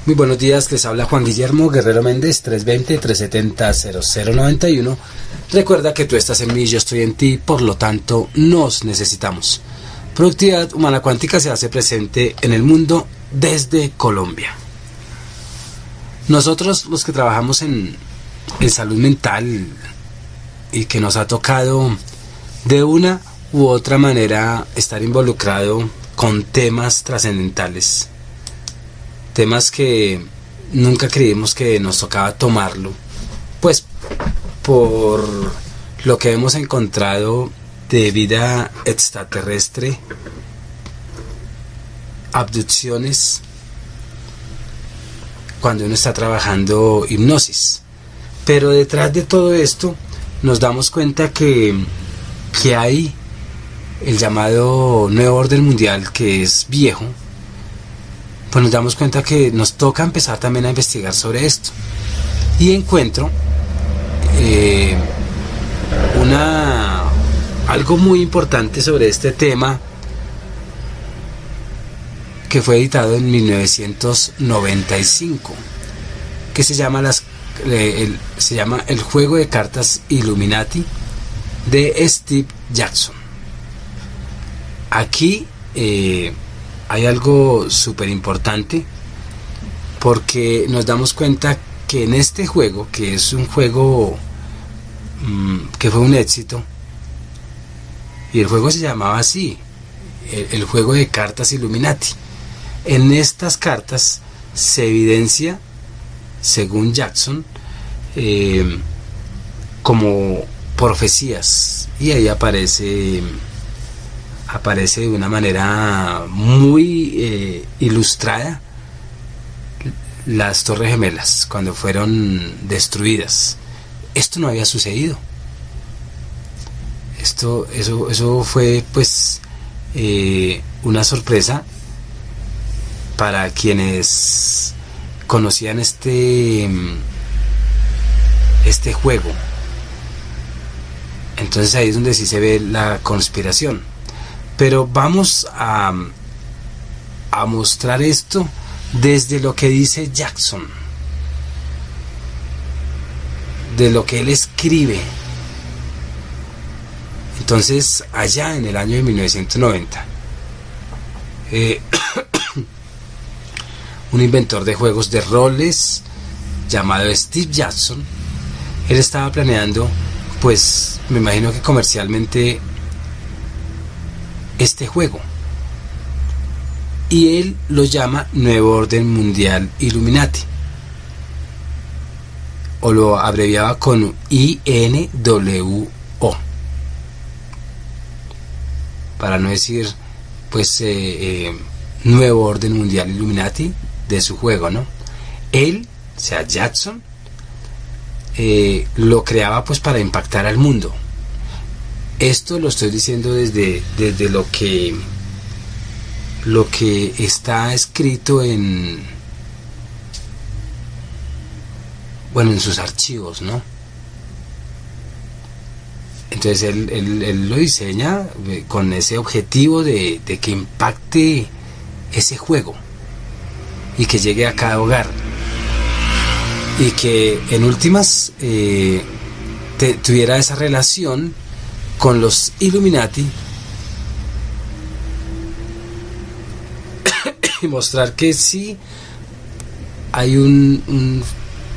Muy buenos días, les habla Juan Guillermo Guerrero Méndez, 320-370-0091. Recuerda que tú estás en mí, yo estoy en ti, por lo tanto nos necesitamos. Productividad Humana Cuántica se hace presente en el mundo desde Colombia. Nosotros, los que trabajamos en salud mental y que nos ha tocado de una u otra manera estar involucrado con temas trascendentales, temas que nunca creímos que nos tocaba tomarlo, pues por lo que hemos encontrado de vida extraterrestre, abducciones, cuando uno está trabajando hipnosis. Pero detrás de todo esto nos damos cuenta que hay el llamado nuevo orden mundial, que es viejo. Pues nos damos cuenta que nos toca empezar también a investigar sobre esto. Y encuentro algo muy importante sobre este tema, que fue editado en 1995, que se llama El juego de cartas Illuminati, de Steve Jackson. Aquí hay algo súper importante, porque nos damos cuenta que en este juego, que es un juego que fue un éxito, y el juego se llamaba así, el juego de cartas Illuminati. En estas cartas se evidencia, según Jackson, como profecías, y ahí aparece de una manera muy ilustrada las Torres Gemelas cuando fueron destruidas. Esto no había sucedido. Eso fue pues una sorpresa para quienes conocían este juego. Entonces ahí es donde sí se ve la conspiración. Pero vamos a mostrar esto desde lo que dice Jackson, de lo que él escribe. Entonces, allá en el año de 1990, un inventor de juegos de roles llamado Steve Jackson, él estaba planeando, pues me imagino que comercialmente, este juego, y él lo llama Nuevo Orden Mundial Illuminati, o lo abreviaba con INWO, para no decir pues Nuevo Orden Mundial Illuminati de su juego, ¿no? Él, o sea Jackson, lo creaba pues para impactar al mundo. Esto lo estoy diciendo desde lo que está escrito en sus archivos, ¿no? Entonces él lo diseña con ese objetivo de que impacte ese juego y que llegue a cada hogar, y que en últimas tuviera esa relación con los Illuminati, y mostrar que sí hay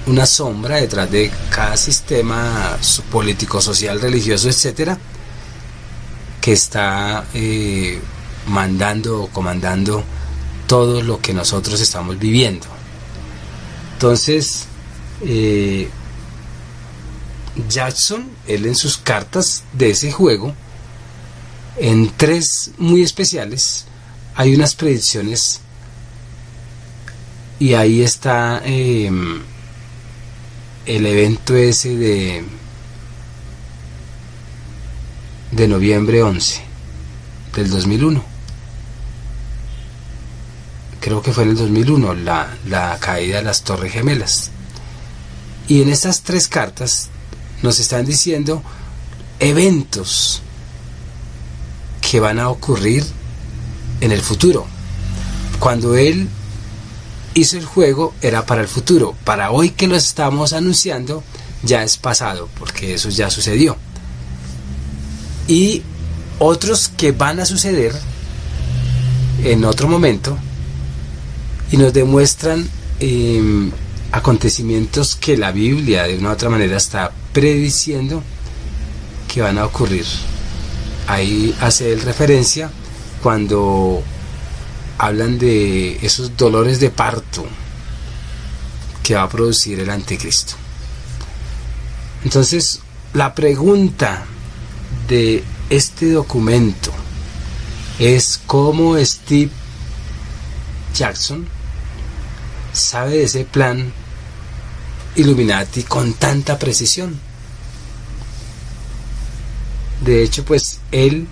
una sombra detrás de cada sistema político, social, religioso, etcétera, que está mandando o comandando todo lo que nosotros estamos viviendo. Entonces Jackson, él en sus cartas de ese juego, en 3 muy especiales, hay unas predicciones, y ahí está el evento ese de noviembre 11 del 2001. Creo que fue en el 2001 la caída de las Torres Gemelas. Y en estas 3 cartas nos están diciendo eventos que van a ocurrir en el futuro. Cuando él hizo el juego era para el futuro. Para hoy que lo estamos anunciando ya es pasado, porque eso ya sucedió. Y otros que van a suceder en otro momento y nos demuestran acontecimientos que la Biblia de una u otra manera está prediciendo que van a ocurrir. Ahí hace él referencia cuando hablan de esos dolores de parto que va a producir el anticristo. Entonces, la pregunta de este documento es cómo Steve Jackson sabe de ese plan Illuminati con tanta precisión. De hecho, pues él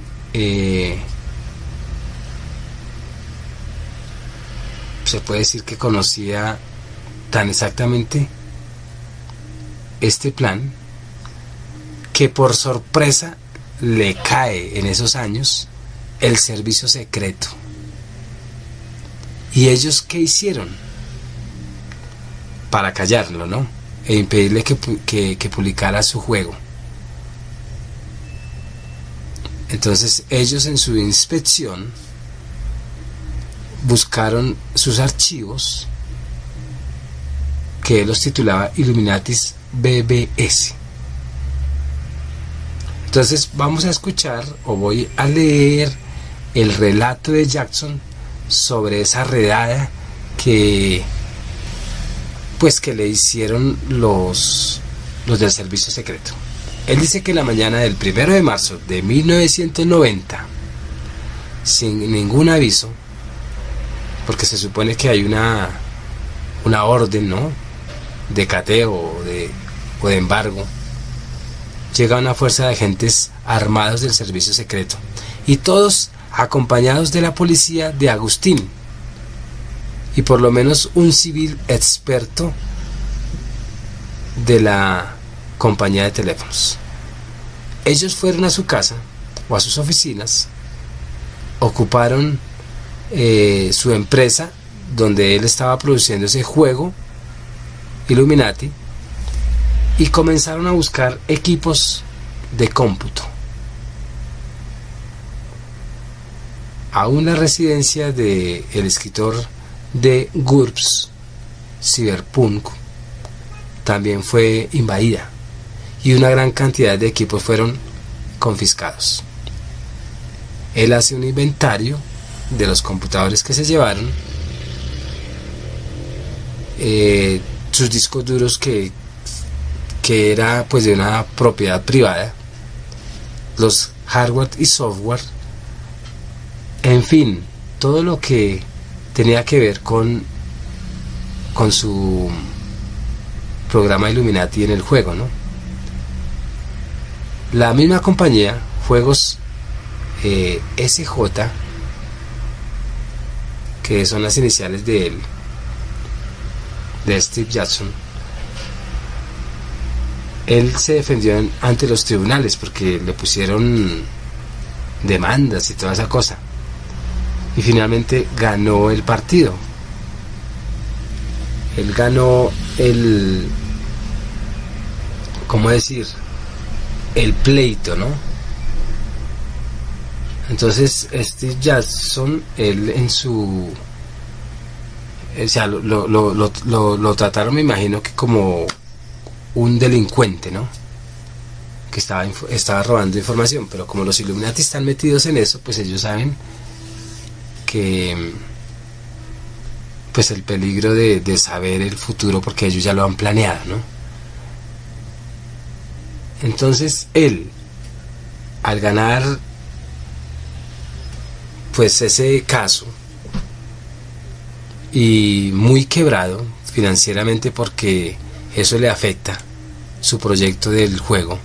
se puede decir que conocía tan exactamente este plan que por sorpresa le cae en esos años el servicio secreto. ¿Y ellos qué hicieron? Para callarlo, ¿no? E impedirle que publicara su juego. Entonces ellos en su inspección buscaron sus archivos, que él los titulaba Illuminatis BBS. Entonces vamos a escuchar, o voy a leer el relato de Jackson sobre esa redada que le hicieron los del servicio secreto. Él dice que la mañana del 1 de marzo de 1990, sin ningún aviso, porque se supone que hay una orden, ¿no?, de cateo o de embargo, llega una fuerza de agentes armados del servicio secreto, y todos acompañados de la policía de Agustín y por lo menos un civil experto de la compañía de teléfonos. Ellos fueron a su casa o a sus oficinas, ocuparon su empresa donde él estaba produciendo ese juego Illuminati y comenzaron a buscar equipos de cómputo. Aún la residencia del escritor de GURPS, Cyberpunk, también fue invadida y una gran cantidad de equipos fueron confiscados. Él hace un inventario de los computadores que se llevaron, sus discos duros que era pues de una propiedad privada, los hardware y software, en fin, todo lo que tenía que ver con su programa Illuminati en el juego, ¿no? La misma compañía, Juegos SJ, que son las iniciales de Steve Jackson, él se defendió ante los tribunales porque le pusieron demandas y toda esa cosa, y finalmente ganó el partido. Él ganó ¿cómo decir?, el pleito, ¿no? Entonces Steve Jackson, él en su, o sea, lo trataron, me imagino que como un delincuente, ¿no?, que estaba robando información, pero como los Illuminati están metidos en eso, pues ellos saben que pues el peligro de saber el futuro, porque ellos ya lo han planeado, ¿no? Entonces él, al ganar pues ese caso, y muy quebrado financieramente porque eso le afecta su proyecto del juego,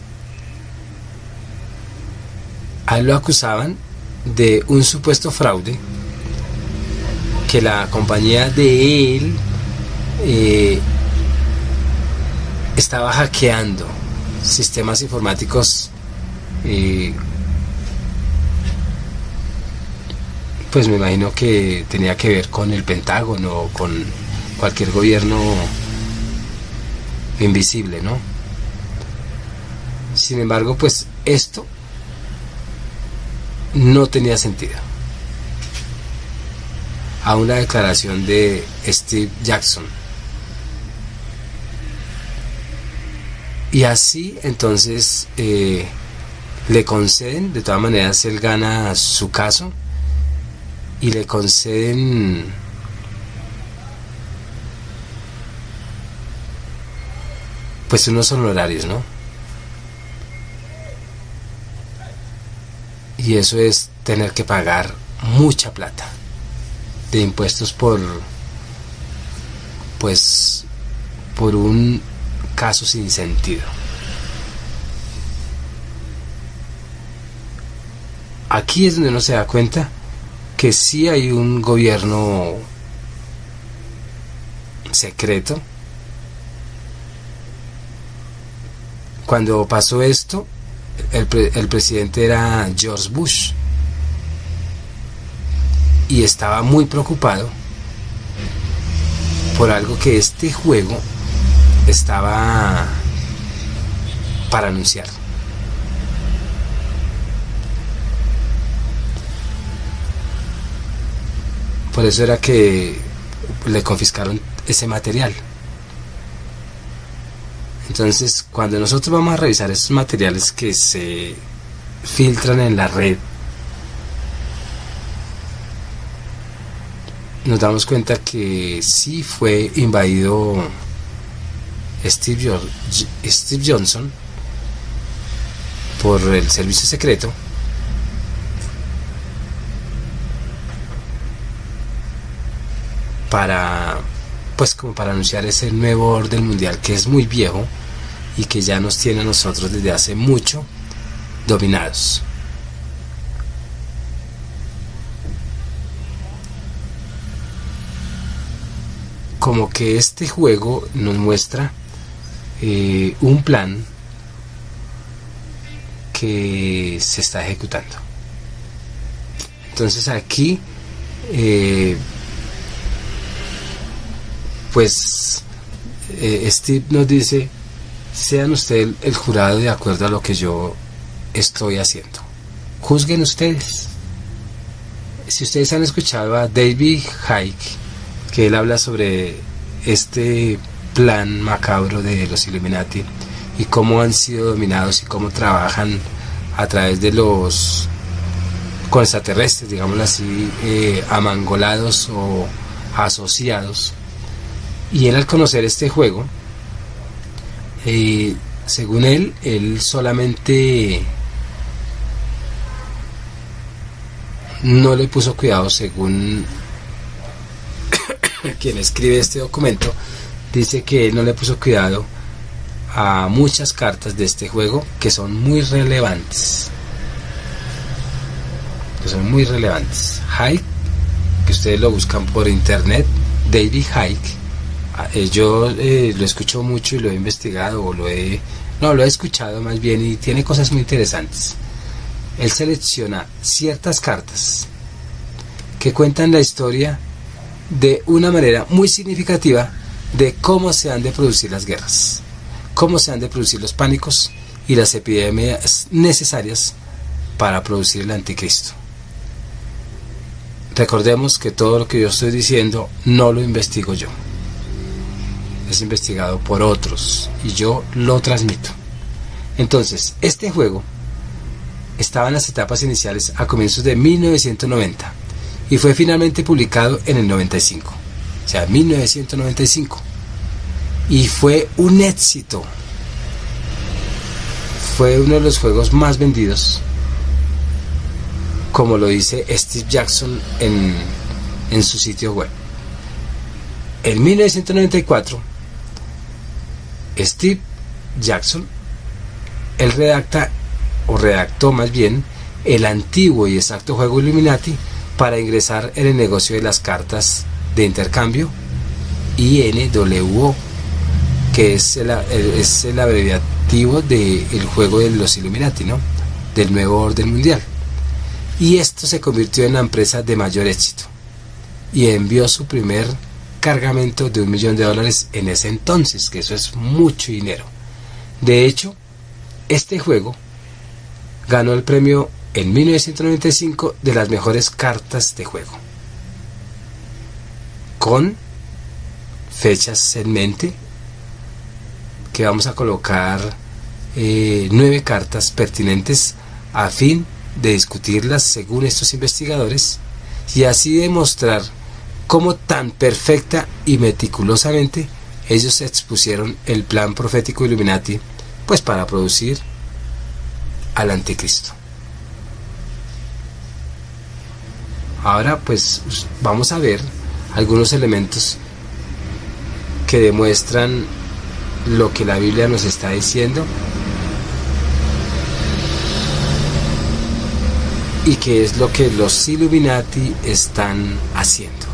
a él lo acusaban de un supuesto fraude, que la compañía de él estaba hackeando sistemas informáticos, pues me imagino que tenía que ver con el Pentágono, con cualquier gobierno invisible, ¿no? Sin embargo, pues esto no tenía sentido. A una declaración de Steve Jackson. Y así entonces le conceden, de todas maneras él gana su caso y le conceden pues unos honorarios, ¿no? Y eso es tener que pagar mucha plata de impuestos por un caso sin sentido. Aquí es donde uno se da cuenta que sí hay un gobierno secreto. Cuando pasó esto, el presidente era George Bush y estaba muy preocupado por algo que este juego estaba para anunciar. Por eso era que le confiscaron ese material. Entonces, cuando nosotros vamos a revisar esos materiales que se filtran en la red, nos damos cuenta que sí fue invadido Steve Johnson por el servicio secreto como para anunciar ese nuevo orden mundial que es muy viejo y que ya nos tiene a nosotros desde hace mucho dominados. Como que este juego nos muestra un plan que se está ejecutando. Entonces aquí Steve nos dice: sean ustedes el jurado de acuerdo a lo que yo estoy haciendo. Juzguen ustedes. Si ustedes han escuchado a David Icke, que él habla sobre este plan macabro de los Illuminati y cómo han sido dominados y cómo trabajan a través de los con extraterrestres, digámoslo así, amangolados o asociados. Y él, al conocer este juego, según él solamente no le puso cuidado, según quien escribe este documento, dice que él no le puso cuidado a muchas cartas de este juego que son muy relevantes. Icke, que ustedes lo buscan por internet, David Icke. Yo lo escucho mucho y lo he investigado, lo he escuchado más bien, y tiene cosas muy interesantes. Él selecciona ciertas cartas que cuentan la historia de una manera muy significativa de cómo se han de producir las guerras, cómo se han de producir los pánicos y las epidemias necesarias para producir el anticristo. Recordemos que todo lo que yo estoy diciendo no lo investigo yo, es investigado por otros y yo lo transmito. Entonces, este juego estaba en las etapas iniciales a comienzos de 1990 y fue finalmente publicado en el 95, o sea, 1995, y fue un éxito. Fue uno de los juegos más vendidos, como lo dice Steve Jackson en su sitio web. En 1994, Steve Jackson, él redactó más bien el antiguo y exacto juego Illuminati para ingresar en el negocio de las cartas de intercambio INWO, que es el abreviativo del juego de los Illuminati, ¿no? Del nuevo orden mundial. Y esto se convirtió en la empresa de mayor éxito y envió su primer cargamento de $1.000.000 en ese entonces, que eso es mucho dinero. De hecho, este juego ganó el premio en 1995 de las mejores cartas de juego, con fechas en mente, que vamos a colocar 9 cartas pertinentes a fin de discutirlas según estos investigadores, y así demostrar cómo tan perfecta y meticulosamente ellos expusieron el plan profético Illuminati, pues para producir al anticristo. Ahora pues vamos a ver algunos elementos que demuestran lo que la Biblia nos está diciendo y qué es lo que los Illuminati están haciendo.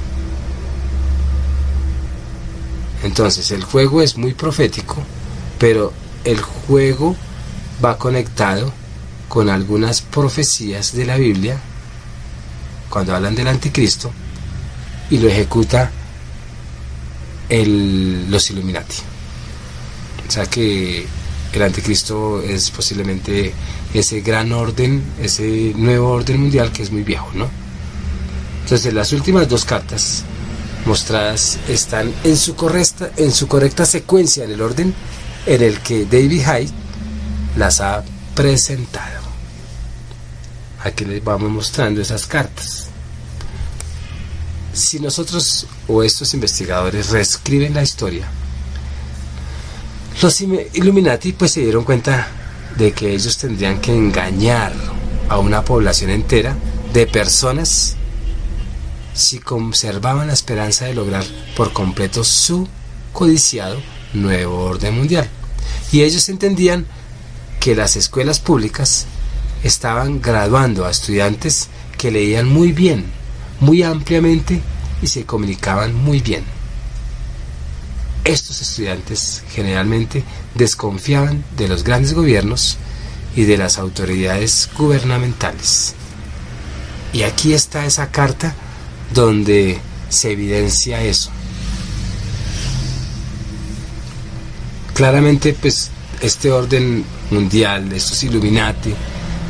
Entonces, el juego es muy profético, pero el juego va conectado con algunas profecías de la Biblia cuando hablan del anticristo, y lo ejecuta los Illuminati. O sea que el anticristo es posiblemente ese gran orden, ese nuevo orden mundial que es muy viejo, ¿no? Entonces las últimas 2 cartas mostradas están en su correcta secuencia, en el orden en el que David Hyde las ha presentado. Aquí les vamos mostrando esas cartas. Si nosotros o estos investigadores reescriben la historia, los Illuminati pues se dieron cuenta de que ellos tendrían que engañar a una población entera de personas si conservaban la esperanza de lograr por completo su codiciado nuevo orden mundial. Y ellos entendían que las escuelas públicas estaban graduando a estudiantes que leían muy bien, muy ampliamente, y se comunicaban muy bien. Estos estudiantes generalmente desconfiaban de los grandes gobiernos y de las autoridades gubernamentales. Y aquí está esa carta donde se evidencia eso. Claramente, pues, este orden mundial, estos Illuminati,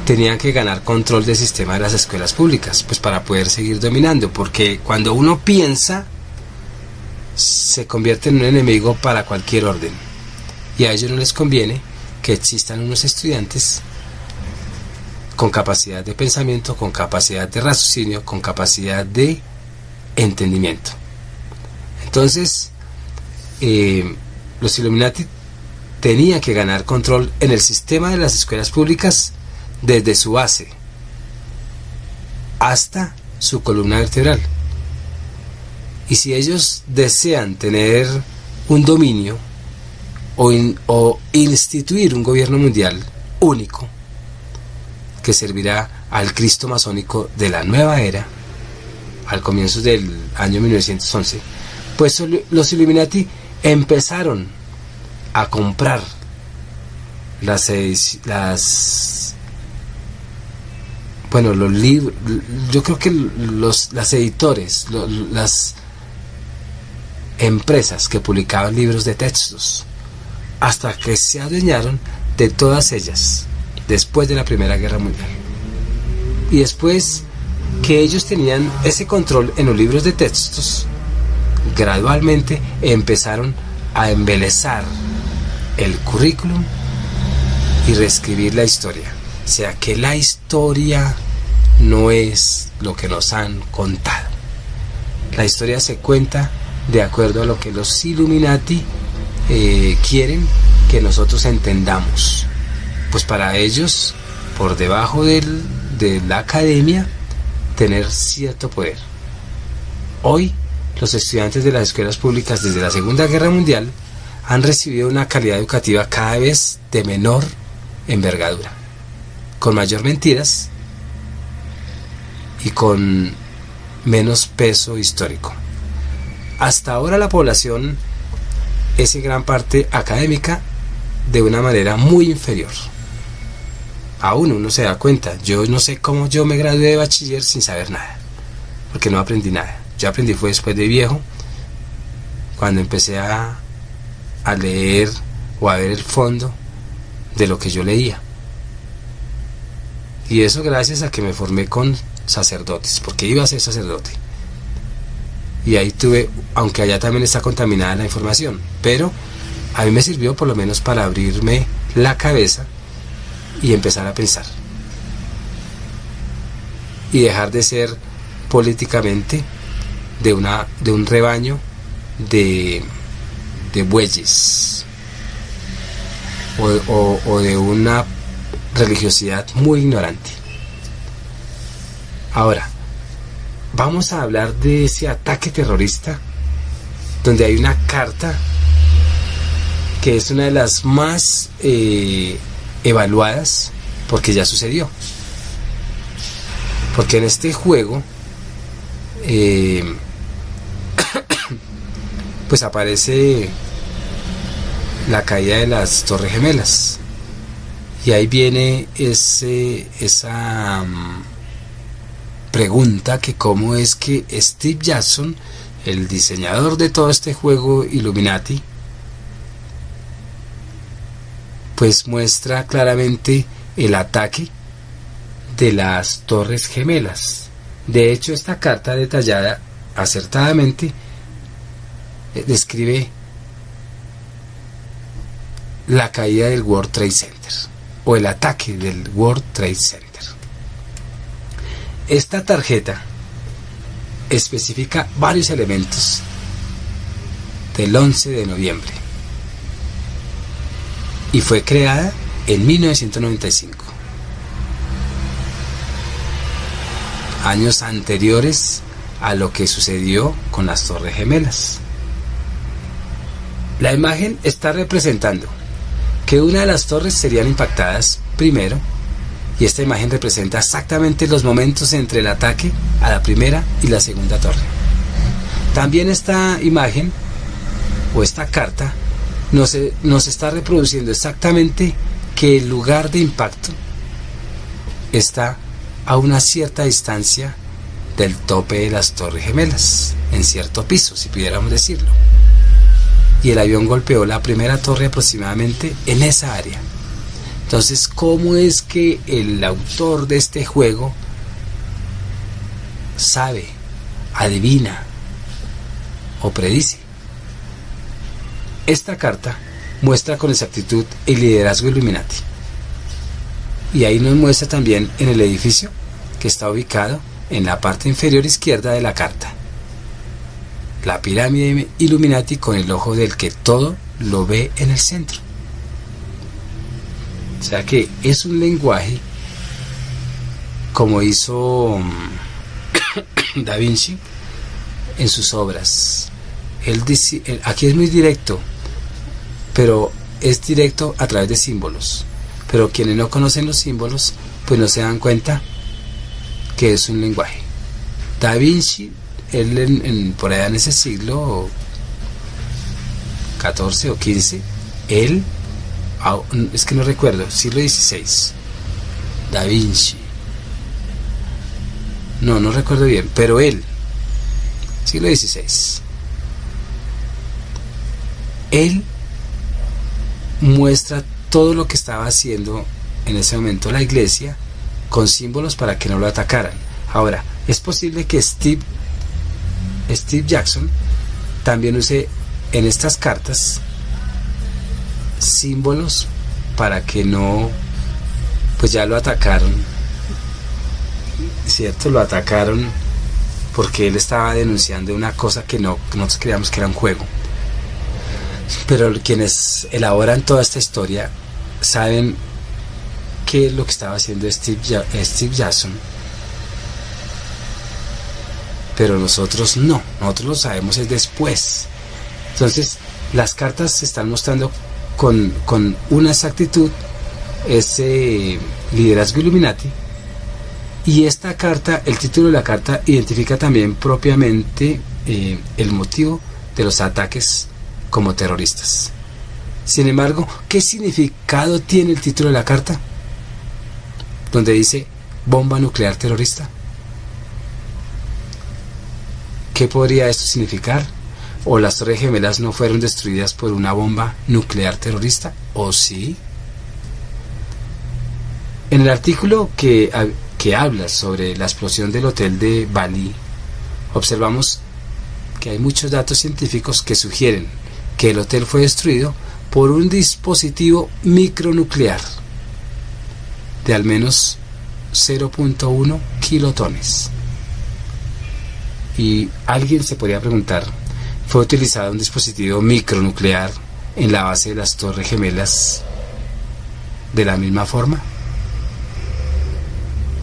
tenían que ganar control del sistema de las escuelas públicas, pues para poder seguir dominando, porque cuando uno piensa, se convierte en un enemigo para cualquier orden, y a ellos no les conviene que existan unos estudiantes con capacidad de pensamiento, con capacidad de raciocinio, con capacidad de entendimiento. Entonces, los Illuminati tenían que ganar control en el sistema de las escuelas públicas desde su base hasta su columna vertebral. Y si ellos desean tener un dominio o instituir un gobierno mundial único que servirá al Cristo masónico de la nueva era al comienzo del año 1911, pues los Illuminati empezaron a comprar los libros. Yo creo que las editores, las empresas que publicaban libros de textos, hasta que se adueñaron de todas ellas después de la Primera Guerra Mundial. Y después que ellos tenían ese control en los libros de textos, gradualmente empezaron a embelezar el currículum y reescribir la historia. O sea que la historia no es lo que nos han contado. La historia se cuenta de acuerdo a lo que los Illuminati quieren que nosotros entendamos. Pues para ellos, por debajo de la academia, tener cierto poder. Hoy, los estudiantes de las escuelas públicas desde la Segunda Guerra Mundial han recibido una calidad educativa cada vez de menor envergadura, con mayor mentiras y con menos peso histórico. Hasta ahora la población es en gran parte académica de una manera muy inferior. Aún uno se da cuenta. Yo no sé cómo yo me gradué de bachiller sin saber nada, porque no aprendí nada. Yo aprendí fue después de viejo, cuando empecé a leer o a ver el fondo de lo que yo leía. Y eso gracias a que me formé con sacerdotes, porque iba a ser sacerdote. Y ahí tuve, aunque allá también está contaminada la información, pero a mí me sirvió por lo menos para abrirme la cabeza y empezar a pensar. Y dejar de ser políticamente de un rebaño de bueyes o de una religiosidad muy ignorante. Ahora, vamos a hablar de ese ataque terrorista, donde hay una carta que es una de las más evaluadas, porque ya sucedió. Porque en este juego pues aparece la caída de las Torres Gemelas, y ahí viene esa pregunta, que cómo es que Steve Jackson, el diseñador de todo este juego Illuminati, pues muestra claramente el ataque de las Torres Gemelas. De hecho, esta carta detallada acertadamente describe la caída del World Trade Center, o el ataque del World Trade Center. Esta tarjeta especifica varios elementos del 11 de noviembre y fue creada en 1995, años anteriores a lo que sucedió con las Torres Gemelas. La imagen está representando que una de las torres serían impactadas primero, y esta imagen representa exactamente los momentos entre el ataque a la primera y la segunda torre. También esta imagen o esta carta nos está reproduciendo exactamente que el lugar de impacto está a una cierta distancia del tope de las Torres Gemelas, en cierto piso, si pudiéramos decirlo. Y el avión golpeó la primera torre aproximadamente en esa área. Entonces, ¿cómo es que el autor de este juego sabe, adivina o predice? Esta carta muestra con exactitud el liderazgo Illuminati. Y ahí nos muestra también en el edificio, que está ubicado en la parte inferior izquierda de la carta, la pirámide Illuminati con el ojo del que todo lo ve en el centro. O sea que es un lenguaje como hizo Da Vinci en sus obras. Él dice, aquí es muy directo, pero es directo a través de símbolos. Pero quienes no conocen los símbolos, pues no se dan cuenta que es un lenguaje. Da Vinci, él por allá en ese siglo XIV o XV, él, es que no recuerdo, siglo XVI, Da Vinci, no recuerdo bien, pero él, siglo XVI, él muestra todo lo que estaba haciendo en ese momento la iglesia con símbolos para que no lo atacaran. Ahora, es posible que Steve Jackson también use en estas cartas símbolos para que no, pues ya lo atacaron, ¿cierto? Lo atacaron porque él estaba denunciando una cosa que nosotros creíamos que era un juego. Pero quienes elaboran toda esta historia saben qué es lo que estaba haciendo Steve Jackson, pero nosotros no, nosotros lo sabemos es después. Entonces las cartas se están mostrando con una exactitud ese liderazgo Illuminati, y esta carta, el título de la carta identifica también propiamente el motivo de los ataques como terroristas. Sin embargo, ¿qué significado tiene el título de la carta? Donde dice bomba nuclear terrorista. ¿Qué podría esto significar? ¿O las Torres Gemelas no fueron destruidas por una bomba nuclear terrorista? ¿O sí? En el artículo que habla sobre la explosión del hotel de Bali, observamos que hay muchos datos científicos que sugieren que el hotel fue destruido por un dispositivo micronuclear de al menos 0.1 kilotones. Y alguien se podría preguntar, ¿fue utilizado un dispositivo micronuclear en la base de las Torres Gemelas de la misma forma?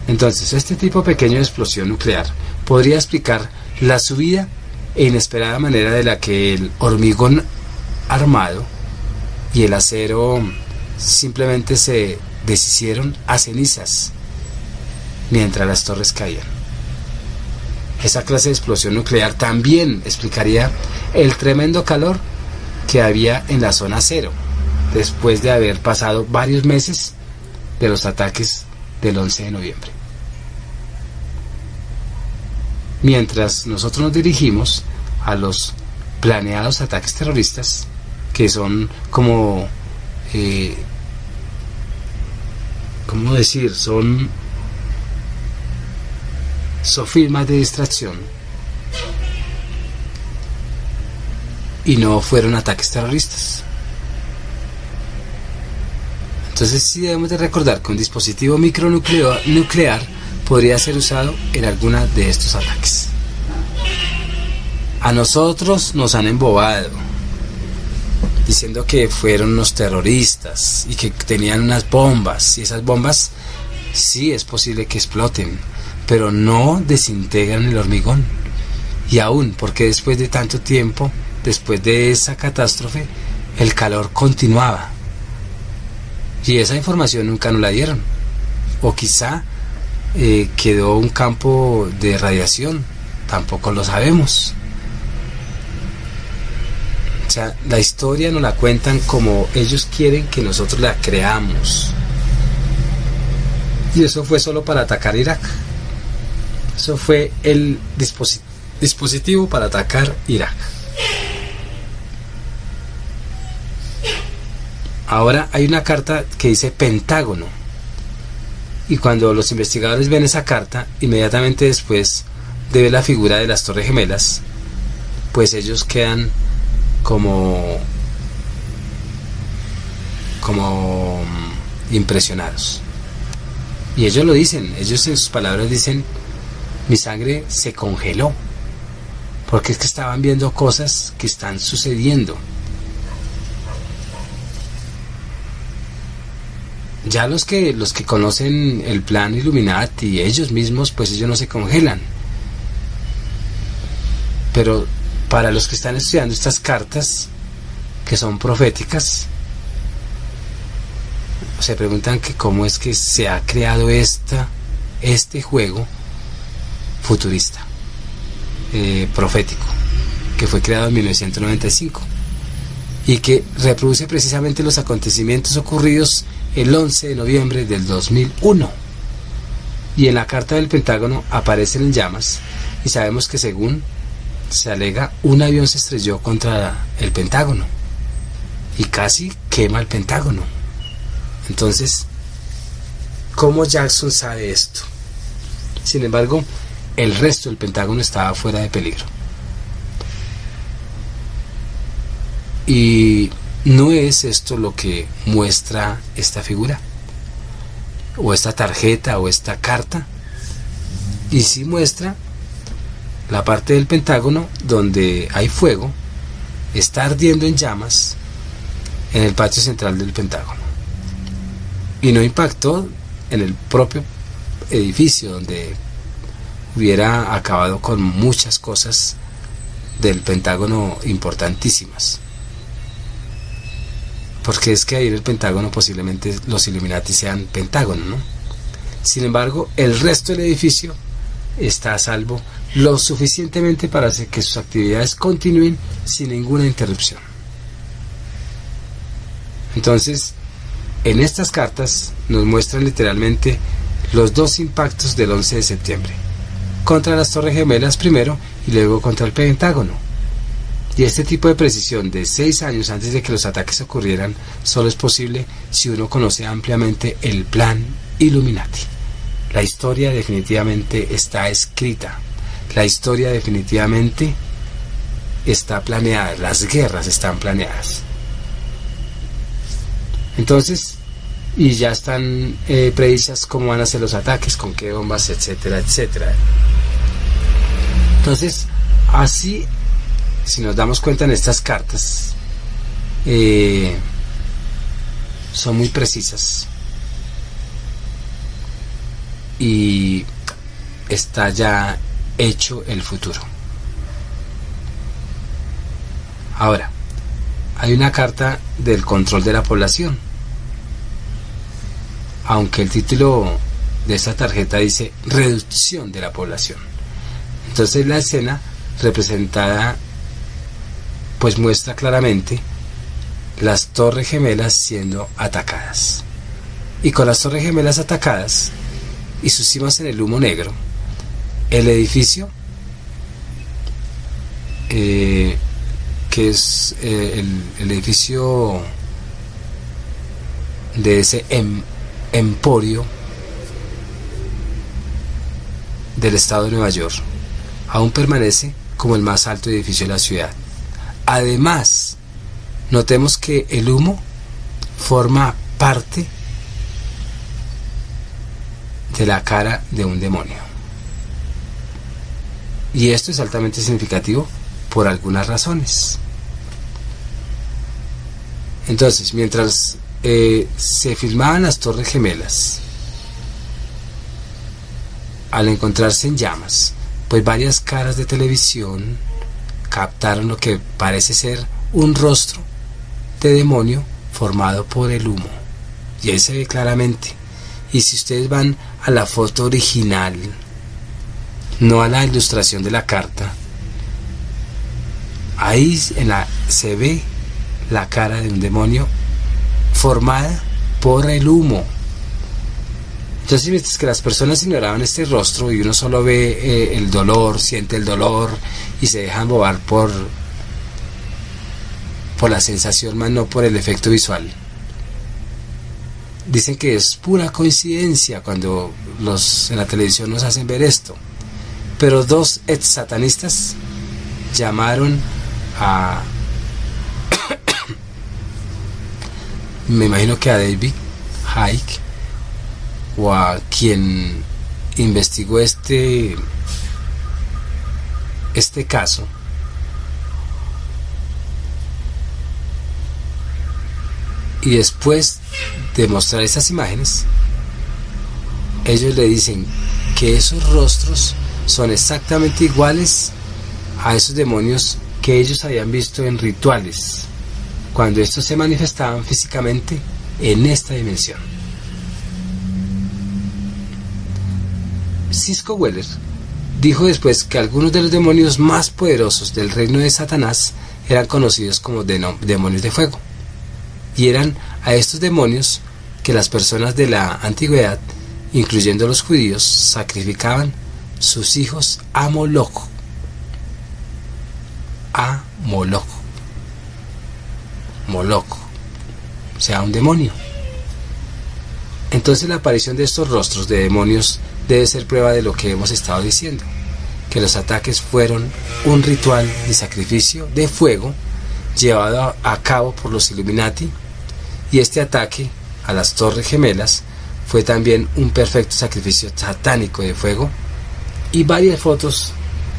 Entonces, este tipo pequeño de explosión nuclear podría explicar la subida e inesperada manera de la que el hormigón armado y el acero simplemente se deshicieron a cenizas mientras las torres caían. Esa clase de explosión nuclear también explicaría el tremendo calor que había en la zona cero después de haber pasado varios meses de los ataques del 11 de noviembre. Mientras nosotros nos dirigimos a los planeados ataques terroristas, que son como, ¿cómo decir? Son sofismas de distracción y no fueron ataques terroristas. Entonces sí debemos de recordar que un dispositivo micronuclear podría ser usado en alguna de estos ataques. A nosotros nos han embobado diciendo que fueron unos terroristas y que tenían unas bombas, y esas bombas sí es posible que exploten, pero no desintegran el hormigón. Y aún porque después de tanto tiempo, después de esa catástrofe, el calor continuaba. Y esa información nunca nos la dieron. O quizá quedó un campo de radiación, tampoco lo sabemos. O sea, la historia nos la cuentan como ellos quieren que nosotros la creamos. Y eso fue solo para atacar Irak. Eso fue el dispositivo para atacar Irak. Ahora hay una carta que dice Pentágono. Y cuando los investigadores ven esa carta, inmediatamente después de ver la figura de las Torres Gemelas, pues ellos quedan como impresionados. Y ellos lo dicen, ellos en sus palabras dicen: mi sangre se congeló, porque es que estaban viendo cosas que están sucediendo. Ya los que conocen el plan Illuminati, ellos mismos, pues ellos no se congelan. Pero para los que están estudiando estas cartas, que son proféticas, se preguntan que cómo es que se ha creado este juego futurista, profético, que fue creado en 1995 y que reproduce precisamente los acontecimientos ocurridos el 11 de noviembre del 2001. Y en la carta del Pentágono aparecen en llamas, y sabemos que, según se alega, un avión se estrelló contra el Pentágono y casi quema el Pentágono. Entonces, ¿cómo Jackson sabe esto? Sin embargo, el resto del Pentágono estaba fuera de peligro. Y no es esto lo que muestra esta figura, o esta tarjeta, o esta carta. Y sí muestra la parte del Pentágono donde hay fuego, está ardiendo en llamas en el patio central del Pentágono. Y no impactó en el propio edificio, donde hubiera acabado con muchas cosas del Pentágono importantísimas. Porque es que ahí en el Pentágono posiblemente los Illuminati sean Pentágono, ¿no? Sin embargo, el resto del edificio está a salvo lo suficientemente para hacer que sus actividades continúen sin ninguna interrupción. Entonces, en estas cartas nos muestran literalmente los dos impactos del 11 de septiembre, contra las Torres Gemelas primero y luego contra el Pentágono. Y este tipo de precisión de 6 años antes de que los ataques ocurrieran solo es posible si uno conoce ampliamente el plan Illuminati. La historia definitivamente está escrita. La historia definitivamente está planeada. Las guerras están planeadas. Entonces, y ya están predichas cómo van a ser los ataques, con qué bombas, etcétera, etcétera. Entonces, así, si nos damos cuenta en estas cartas, son muy precisas y está ya hecho el futuro. Ahora, hay una carta del control de la población, aunque el título de esta tarjeta dice reducción de la población. Entonces la escena representada pues muestra claramente las Torres Gemelas siendo atacadas, y con las Torres Gemelas atacadas y sus cimas en el humo negro, el edificio que es el edificio de ese emporio del estado de Nueva York aún permanece como el más alto edificio de la ciudad. Además, notemos que el humo forma parte de la cara de un demonio, y esto es altamente significativo por algunas razones. Entonces, mientras se filmaban las Torres Gemelas, al encontrarse en llamas, pues varias caras de televisión captaron lo que parece ser un rostro de demonio formado por el humo, y ahí se ve claramente. Y si ustedes van a la foto original, no a la ilustración de la carta, ahí se ve la cara de un demonio formada por el humo. Entonces, mientras que las personas ignoraban este rostro y uno solo ve el dolor, siente el dolor y se dejan bobar por la sensación, más no por el efecto visual. Dicen que es pura coincidencia cuando en la televisión nos hacen ver esto. Pero 2 ex satanistas llamaron a me imagino que a David Icke, o a quien investigó este caso, y después de mostrar esas imágenes, ellos le dicen que esos rostros son exactamente iguales a esos demonios que ellos habían visto en rituales, cuando estos se manifestaban físicamente en esta dimensión. Cisco Weller dijo después que algunos de los demonios más poderosos del reino de Satanás eran conocidos como demonios de fuego, y eran a estos demonios que las personas de la antigüedad, incluyendo los judíos, sacrificaban sus hijos a Moloch. A Moloch. Moloch, o sea, un demonio. Entonces la aparición de estos rostros de demonios debe ser prueba de lo que hemos estado diciendo, que los ataques fueron un ritual de sacrificio de fuego llevado a cabo por los Illuminati, y este ataque a las Torres Gemelas fue también un perfecto sacrificio satánico de fuego, y varias fotos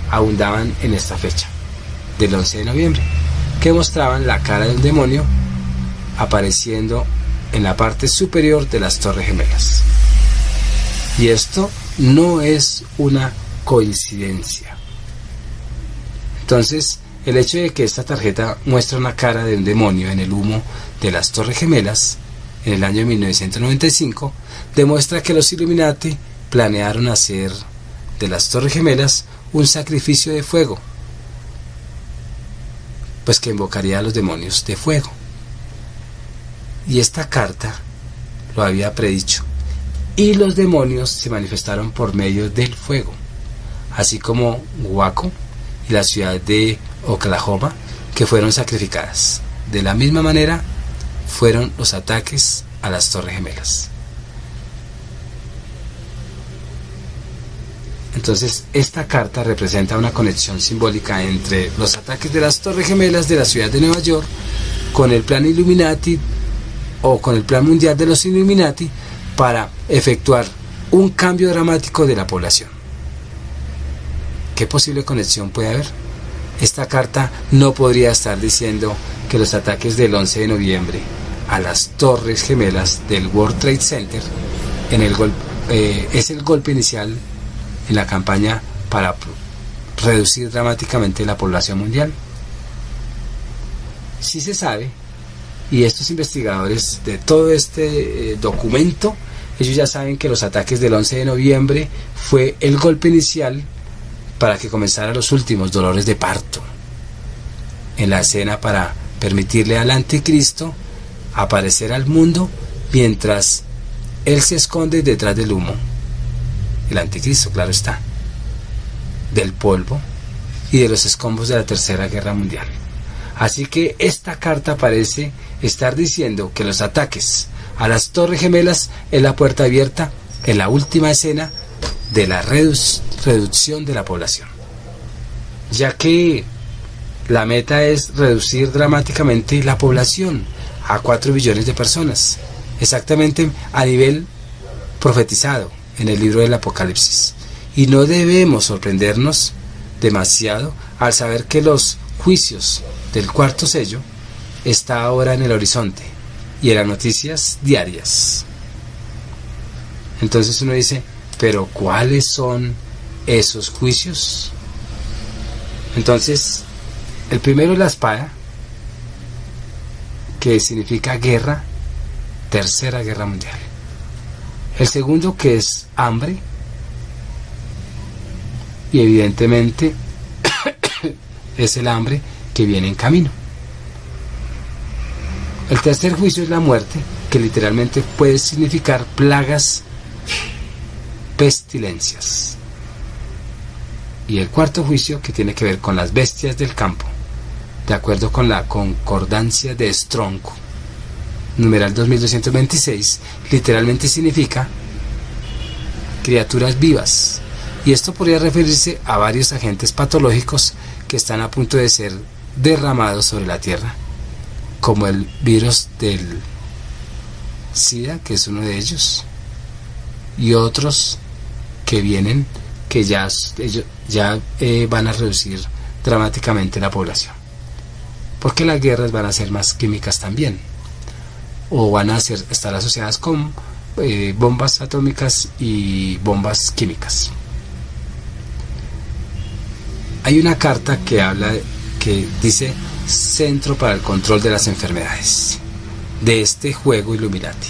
abundaban en esta fecha del 11 de noviembre que mostraban la cara del demonio apareciendo en la parte superior de las Torres Gemelas. Y esto no es una coincidencia. Entonces, el hecho de que esta tarjeta muestra una cara de un demonio en el humo de las Torres Gemelas en el año 1995 demuestra que los Illuminati planearon hacer de las Torres Gemelas un sacrificio de fuego, pues que invocaría a los demonios de fuego. Y esta carta lo había predicho, y los demonios se manifestaron por medio del fuego, así como Waco y la ciudad de Oklahoma que fueron sacrificadas. De la misma manera fueron los ataques a las Torres Gemelas. Entonces, esta carta representa una conexión simbólica entre los ataques de las Torres Gemelas de la ciudad de Nueva York con el plan Illuminati o con el plan mundial de los Illuminati para efectuar un cambio dramático de la población. ¿Qué posible conexión puede haber? Esta carta no podría estar diciendo que los ataques del 11 de noviembre a las Torres Gemelas del World Trade Center es el golpe inicial en la campaña para reducir dramáticamente la población mundial. Sí se sabe, y estos investigadores de todo este documento, ellos ya saben que los ataques del 11 de noviembre fue el golpe inicial para que comenzaran los últimos dolores de parto en la escena para permitirle al anticristo aparecer al mundo mientras él se esconde detrás del humo. El anticristo, claro está, del polvo y de los escombros de la Tercera Guerra Mundial. Así que esta carta parece estar diciendo que los ataques a las Torres Gemelas es la puerta abierta en la última escena de la reducción de la población, ya que la meta es reducir dramáticamente la población a 4 billones de personas, exactamente a nivel profetizado en el libro del Apocalipsis. Y no debemos sorprendernos demasiado al saber que los juicios del cuarto sello está ahora en el horizonte y en las noticias diarias. Entonces uno dice, ¿pero cuáles son esos juicios? Entonces, el primero es la espada, que significa guerra, Tercera Guerra Mundial. El segundo, que es hambre, y evidentemente es el hambre que viene en camino. El tercer juicio es la muerte, que literalmente puede significar plagas, pestilencias. Y el cuarto juicio, que tiene que ver con las bestias del campo, de acuerdo con la concordancia de Strong, numeral 2226, literalmente significa criaturas vivas. Y esto podría referirse a varios agentes patológicos que están a punto de ser derramados sobre la tierra, como el virus del SIDA, que es uno de ellos, y otros que vienen, que ya van a reducir dramáticamente la población, porque las guerras van a ser más químicas también, o van a estar asociadas con bombas atómicas y bombas químicas. Hay una carta que dice Centro para el Control de las Enfermedades, de este juego Illuminati.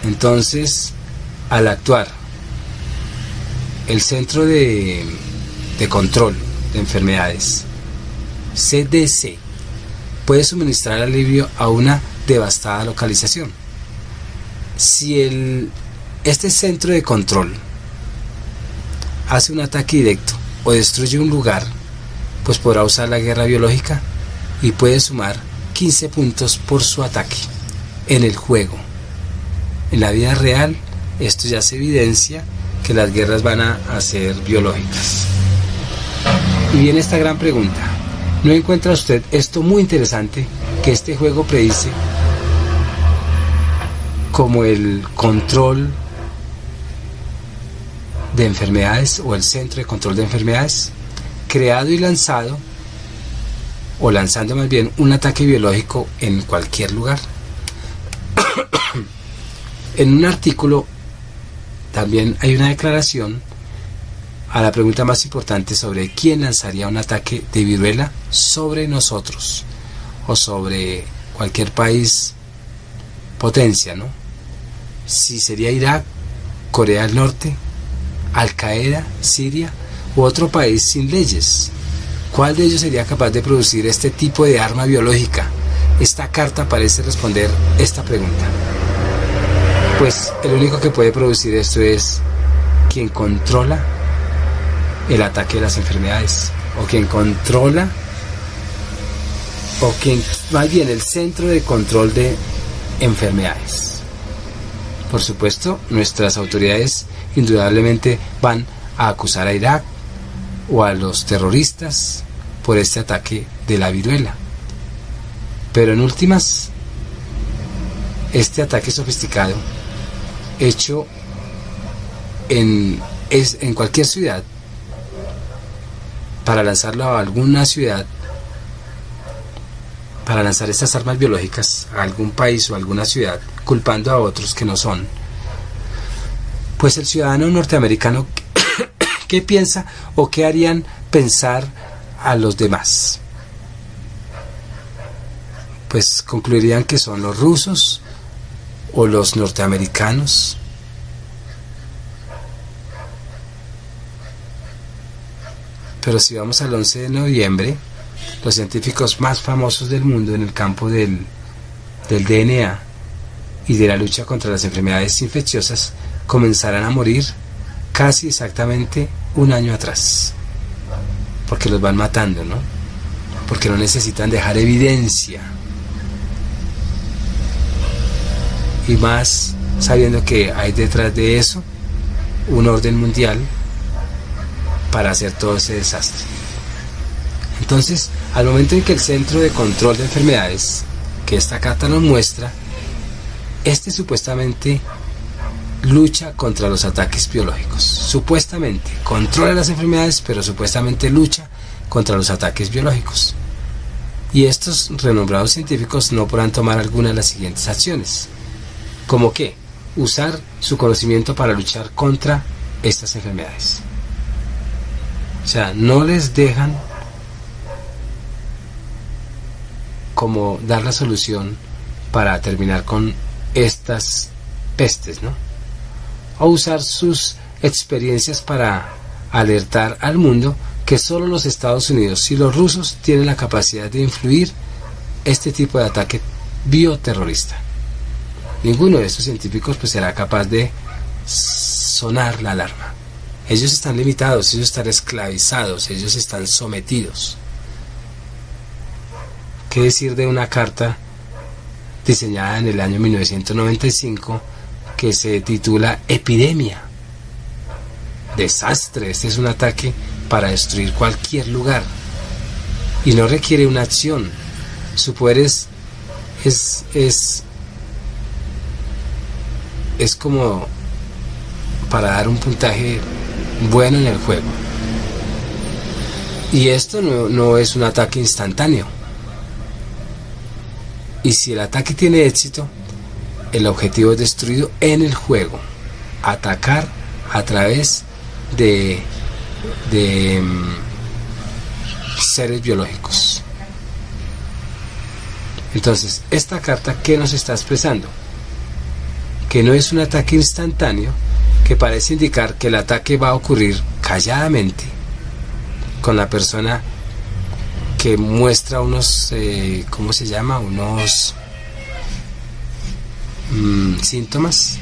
Entonces, al actuar el Centro de Control de Enfermedades, CDC, puede suministrar alivio a una devastada localización. Si este centro de control hace un ataque directo o destruye un lugar, pues podrá usar la guerra biológica y puede sumar 15 puntos por su ataque en el juego. En la vida real, esto ya se evidencia que las guerras van a ser biológicas. Y viene esta gran pregunta: ¿no encuentra usted esto muy interesante, que este juego predice como el control de enfermedades o el centro de control de enfermedades, creado y lanzado, o lanzando más bien un ataque biológico en cualquier lugar? En un artículo también hay una declaración a la pregunta más importante sobre quién lanzaría un ataque de viruela sobre nosotros o sobre cualquier país potencia, ¿no? Si sería Irak, Corea del Norte, Al Qaeda, Siria u otro país sin leyes. ¿Cuál de ellos sería capaz de producir este tipo de arma biológica? Esta carta parece responder esta pregunta. Pues el único que puede producir esto es quien controla el ataque de las enfermedades, o quien controla, o quien, más bien, el centro de control de enfermedades. Por supuesto, nuestras autoridades indudablemente van a acusar a Irak o a los terroristas por este ataque de la viruela. Pero en últimas, este ataque sofisticado, hecho en cualquier ciudad, para lanzarlo a alguna ciudad, para lanzar estas armas biológicas a algún país o a alguna ciudad, culpando a otros que no son, pues el ciudadano norteamericano, ¿qué piensa o qué harían pensar a los demás? Pues concluirían que son los rusos o los norteamericanos. Pero si vamos al 11 de noviembre, los científicos más famosos del mundo en el campo del DNA y de la lucha contra las enfermedades infecciosas comenzarán a morir casi exactamente un año atrás, porque los van matando, ¿no? Porque no necesitan dejar evidencia, y más sabiendo que hay detrás de eso un orden mundial para hacer todo ese desastre. Entonces, al momento en que el Centro de Control de Enfermedades, que esta carta nos muestra, supuestamente lucha contra los ataques biológicos. Supuestamente controla las enfermedades, pero supuestamente lucha contra los ataques biológicos. Y estos renombrados científicos no podrán tomar alguna de las siguientes acciones. ¿Cómo qué? Usar su conocimiento para luchar contra estas enfermedades. O sea, no les dejan como dar la solución para terminar con estas pestes, ¿no? O usar sus experiencias para alertar al mundo que solo los Estados Unidos y los rusos tienen la capacidad de influir este tipo de ataque bioterrorista. Ninguno de estos científicos pues será capaz de sonar la alarma. Ellos están limitados, ellos están esclavizados, ellos están sometidos. ¿Qué decir de una carta diseñada en el año 1995 que se titula Epidemia? Desastre. Este es un ataque para destruir cualquier lugar y no requiere una acción. Su poder es como para dar un puntaje bueno en el juego. Y esto no es un ataque instantáneo. Y si el ataque tiene éxito, el objetivo es destruido en el juego. Atacar a través de seres biológicos. Entonces, esta carta, ¿qué nos está expresando? Que no es un ataque instantáneo, que parece indicar que el ataque va a ocurrir calladamente con la persona que muestra unos, ¿cómo se llama? Unos síntomas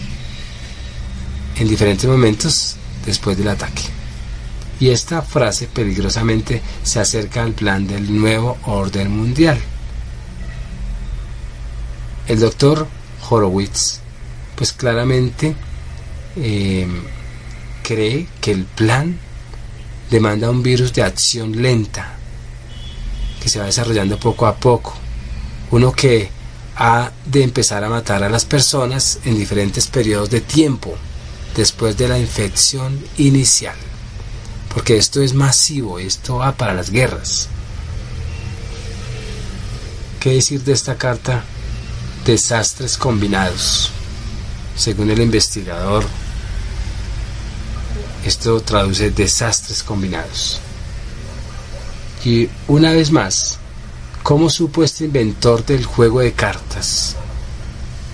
en diferentes momentos después del ataque. Y esta frase peligrosamente se acerca al plan del nuevo orden mundial. El doctor Horowitz pues claramente cree que el plan demanda un virus de acción lenta que se va desarrollando poco a poco, uno que ha de empezar a matar a las personas en diferentes periodos de tiempo después de la infección inicial, porque esto es masivo, esto va para las guerras. ¿Qué decir de esta carta? Desastres combinados. Según el investigador, esto traduce desastres combinados. Y una vez más, ¿cómo supo este inventor del juego de cartas,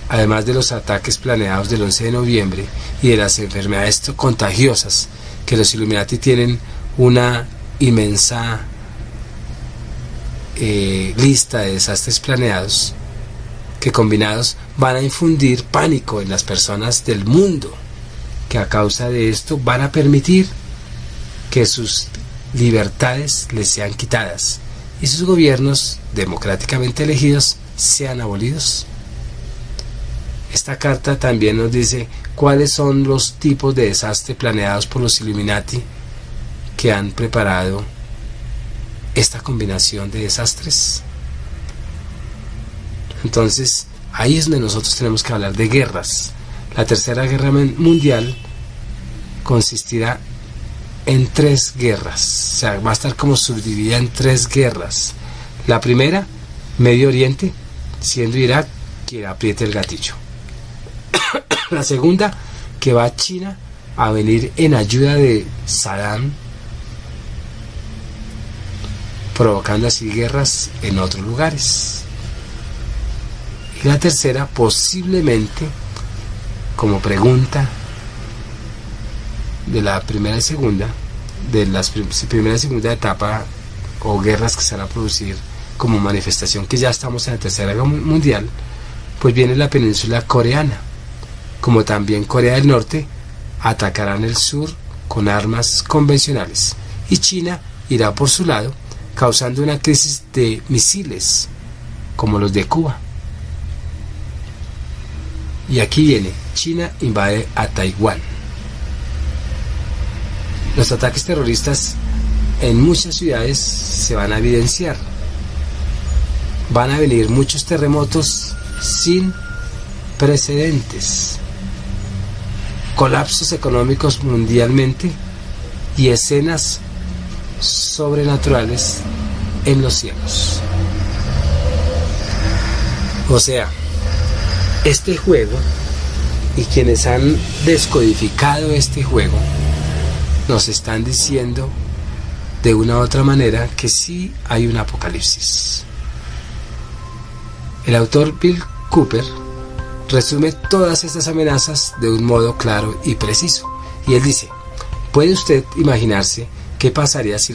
además de los ataques planeados del 11 de noviembre y de las enfermedades contagiosas, que los Illuminati tienen una inmensa lista de desastres planeados, que combinados van a infundir pánico en las personas del mundo, que a causa de esto van a permitir que sus libertades les sean quitadas y sus gobiernos democráticamente elegidos sean abolidos. Esta carta también nos dice cuáles son los tipos de desastre planeados por los Illuminati que han preparado esta combinación de desastres. Entonces, ahí es donde nosotros tenemos que hablar de guerras. La Tercera Guerra Mundial consistirá en 3 guerras, o sea, va a estar como subdividida en 3 guerras. La primera, Medio Oriente, siendo Irak quien apriete el gatillo. La segunda, que va a China a venir en ayuda de Saddam, provocando así guerras en otros lugares. Y la tercera, posiblemente, como pregunta de la primera y segunda, de las primera y segunda etapa o guerras que se van a producir como manifestación que ya estamos en la Tercera Guerra Mundial, pues viene la península coreana, como también Corea del Norte atacarán el sur con armas convencionales y China irá por su lado causando una crisis de misiles como los de Cuba. Y aquí viene, China invade a Taiwán. Los ataques terroristas en muchas ciudades se van a evidenciar. Van a venir muchos terremotos sin precedentes, colapsos económicos mundialmente y escenas sobrenaturales en los cielos. O sea, este juego y quienes han descodificado este juego nos están diciendo de una u otra manera que sí hay un apocalipsis. El autor Bill Cooper resume todas estas amenazas de un modo claro y preciso. Y él dice, ¿puede usted imaginarse qué pasaría si los